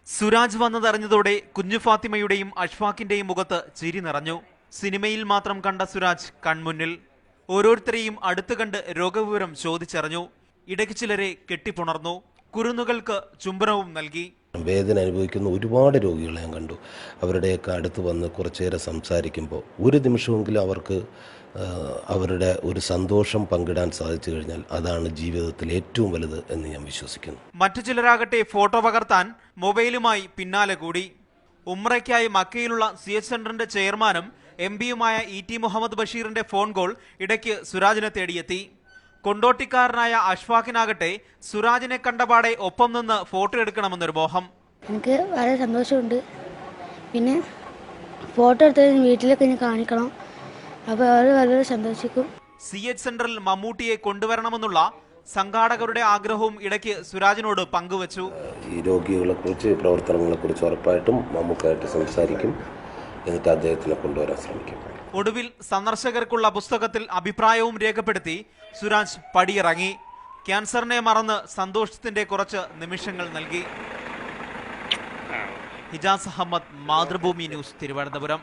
സുരാജ് വന്നതറിഞ്ഞതോടെ കുഞ്ഞു ഫാത്തിമയുടെയും അഷ്ഫാഖിന്റെയും മുഖത്ത് ചിരി നിറഞ്ഞു. സിനിമയിൽ മാത്രം കണ്ട സുരാജ് കൺമുന്നിൽ. ഓരോരുത്തരെയും അടുത്തു കണ്ട് രോഗവിവരം ചോദിച്ചറിഞ്ഞു. ഇടയ്ക്ക് ചിലരെ കെട്ടിപ്പുണർന്നു. കുരുന്നുകൾക്ക് ചുംബനവും നൽകി. വേദന അനുഭവിക്കുന്ന ഒരുപാട് രോഗികളെ ഞാൻ കണ്ടു. അവരുടെയൊക്കെ അടുത്ത് വന്ന് കുറച്ചേരം സംസാരിക്കുമ്പോൾ ഒരു നിമിഷമെങ്കിലും അവർക്ക് അവരുടെ ഒരു സന്തോഷം പങ്കിടാൻ സാധിച്ചു കഴിഞ്ഞാൽ അതാണ് ജീവിതത്തിൽ ഏറ്റവും വലുത് എന്ന് ഞാൻ വിശ്വസിക്കുന്നു. മറ്റു ചിലരാകട്ടെ ഫോട്ടോ പകർത്താൻ മൊബൈലുമായി പിന്നാലെ കൂടി. ഉംറയ്ക്കായി മക്കയിലുള്ള CH സെന്ററിന്റെ ചെയർമാനും MP-യുമായ ET മുഹമ്മദ് ബഷീറിന്റെ ഫോൺ കോൾ ഇടയ്ക്ക് സുരാജിനെ തേടിയെത്തി. കൊണ്ടോട്ടിക്കാരനായ അഷ്ഫാഖിനാകട്ടെ സുരാജിനെ കണ്ടപാടെ ഒപ്പം നിന്ന് ഫോട്ടോ എടുക്കണമെന്നൊരു മോഹം. എനിക്ക് വളരെ സന്തോഷമുണ്ട്. പിന്നെ ഫോട്ടോ എടുത്തത് വീട്ടിലൊക്കെ ഇനി കാണിക്കണം. അപ്പോൾ അവർ വളരെ സന്തോഷിക്കും. CH സെന്ററിൽ മമ്മൂട്ടിയെ കൊണ്ടുവരണമെന്നുള്ള സംഘാടകരുടെ ആഗ്രഹവും ഇടയ്ക്ക് സുരാജിനോട് പങ്കുവച്ചു. ഈ രോഗികളെ കുറിച്ച് പ്രവർത്തനങ്ങളെ കുറിച്ച് ഉറപ്പായിട്ടും മമ്മൂക്കായിട്ട് സംസാരിക്കും. എന്നിട്ട് അദ്ദേഹത്തിനെ കൊണ്ടുവരാൻ ശ്രമിക്കും. ഒടുവിൽ സന്ദർശകർക്കുള്ള പുസ്തകത്തിൽ അഭിപ്രായവും രേഖപ്പെടുത്തി സുരാജ് പടിയിറങ്ങി. ക്യാൻസറിനെ മറന്ന് സന്തോഷത്തിന്റെ കുറച്ച് നിമിഷങ്ങൾ നൽകി. ഹിജാസ് അഹമ്മദ്, മാതൃഭൂമി ന്യൂസ്, തിരുവനന്തപുരം.